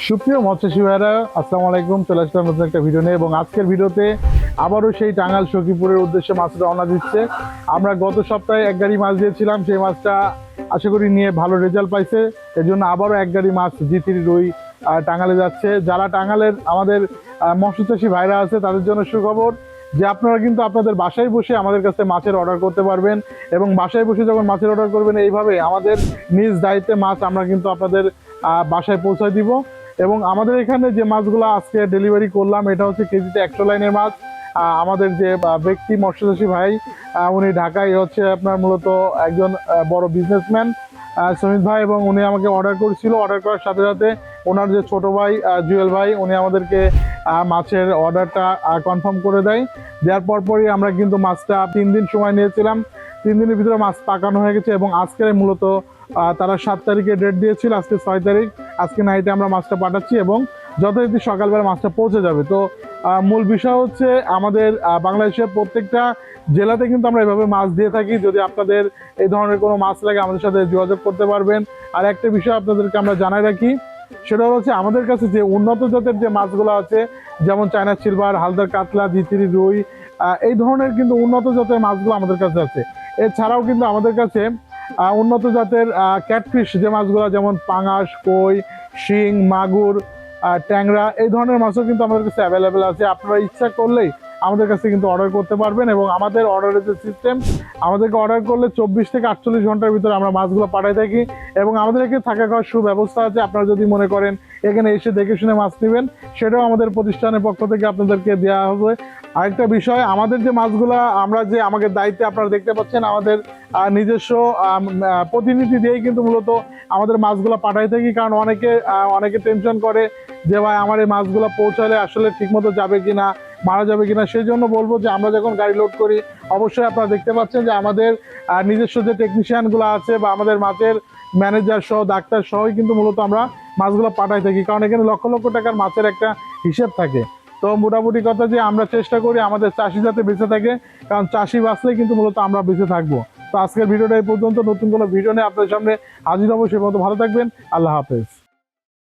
সুপ্রিয় মৎস্যজীবী ভাইরা, আসসালামু আলাইকুম। চলে আসলাম নতুন একটা ভিডিও নিয়ে এবং আজকের ভিডিওতে আবারও সেই টাঙ্গাইল সখীপুরের উদ্দেশ্যে মাছটা রওনা দিচ্ছে। আমরা গত সপ্তাহে এক গাড়ি মাছ দিয়েছিলাম, সেই মাছটা আশা করি নিয়ে ভালো রেজাল্ট পাইছে। এর জন্য আবারও এক গাড়ি মাছ জি3 রুই টাঙ্গাইলে যাচ্ছে। যারা টাঙ্গাইলের আমাদের মৎস্যচাষী ভাইরা আছে তাদের জন্য সুখবর যে আপনারা কিন্তু আপনাদের বাসায় বসে আমাদের কাছে মাছের অর্ডার করতে পারবেন এবং বাসায় বসে যখন মাছের অর্ডার করবেন এইভাবে আমাদের নিজ দায়িত্বে মাছ আমরা কিন্তু আপনাদের বাসায় পৌঁছায় দিব। এবং আমাদের এখানে যে মাছগুলো আজকে ডেলিভারি করলাম এটা হচ্ছে কেজিতে 100 লাইনের মাছ। আমাদের যে ব্যক্তি মৎস্যচাষী ভাই উনি ঢাকায় হচ্ছে আপনার মূলত একজন বড় বিজনেসম্যান সুমিত ভাই, এবং উনি আমাকে অর্ডার করেছিল। অর্ডার করার সাথে সাথে ওনার যে ছোট ভাই জুয়েল ভাই উনি আমাদেরকে মাছের অর্ডারটা কনফার্ম করে দেয়। দেওয়ার পরপরই আমরা কিন্তু মাছটা 3 দিন সময় নিয়েছিলাম। 3 দিনের ভিতরে মাছ পাকানো হয়ে গেছে এবং আজকে মূলত তারা 7 তারিখে ডেট দিয়েছিল, আজকে 6 তারিখ। আজকে নাইটে আমরা মাছটা পাঠাচ্ছি এবং যথারীতি সকালবেলা মাছটা পৌঁছে যাবে। তো মূল বিষয় হচ্ছে আমাদের বাংলাদেশের প্রত্যেকটা জেলাতে কিন্তু আমরা এভাবে মাছ দিয়ে থাকি। যদি আপনাদের এই ধরনের কোনো মাছ লাগে আমাদের সাথে যোগাযোগ করতে পারবেন। আর একটা বিষয় আপনাদেরকে আমরা জানাই রাখি, সেটা হচ্ছে আমাদের কাছে যে উন্নত জাতের যে মাছগুলো আছে, যেমন চায়না সিলভার, হালদার কাতলা, জি3 রুই, এই ধরনের কিন্তু উন্নত জাতের মাছগুলো আমাদের কাছে আছে। এছাড়াও কিন্তু আমাদের কাছে উন্নত জাতের ক্যাটফিশ যে মাছগুলো, যেমন পাঙাশ, কই, শিং, মাগুর, ট্যাংরা, এই ধরনের মাছও কিন্তু আমাদের কাছে অ্যাভেলেবেল আছে। আপনারা ইচ্ছা করলেই আমাদের কাছে কিন্তু অর্ডার করতে পারবেন এবং আমাদের অর্ডারের যে সিস্টেম, আমাদেরকে অর্ডার করলে 24 থেকে 48 ঘন্টার ভিতরে আমরা মাছগুলো পাঠিয়ে থাকি এবং আমাদের এখানে থাকা খাওয়ার সুব্যবস্থা আছে। আপনারা যদি মনে করেন এখানে এসে দেখে শুনে মাছ নেবেন, সেটাও আমাদের প্রতিষ্ঠানের পক্ষ থেকে আপনাদেরকে দেওয়া হবে। আরেকটা বিষয়, আমাদের যে মাছগুলো আমরা যে আমাদের দায়িত্বে আপনারা দেখতে পাচ্ছেন, আমাদের নিজস্ব প্রতিনিধি দিয়েই কিন্তু মূলত আমাদের মাছগুলো পাঠাই থাকি। কারণ অনেকে টেনশন করে যে ভাই আমার এই মাছগুলো পৌঁছালে আসলে ঠিকমতো যাবে কিনা, মারা যাবে কিনা। সেই জন্য বলবো যে আমরা যখন গাড়ি লোড করি অবশ্যই আপনারা দেখতে পাচ্ছেন যে আমাদের নিজস্ব যে টেকনিশিয়ানগুলো আছে বা আমাদের মাছের ম্যানেজার সহ ডাক্তার সহই কিন্তু মূলত আমরা মাছগুলো পাঠাই থাকি। কারণ এখানে লক্ষ লক্ষ টাকার মাছের একটা হিসেব থাকে। তো মোটামুটি কথা যে আমরা চেষ্টা করি আমাদের চাষি যাতে বেঁচে থাকে, কারণ চাষি বাঁচলে কিন্তু মূলত আমরা বেঁচে থাকবো। তো আজকের ভিডিওটা এই পর্যন্ত। নতুন কোনো ভিডিও নিয়ে আপনাদের সামনে হাজির হবো। সে মতো ভালো থাকবেন। আল্লাহ হাফেজ।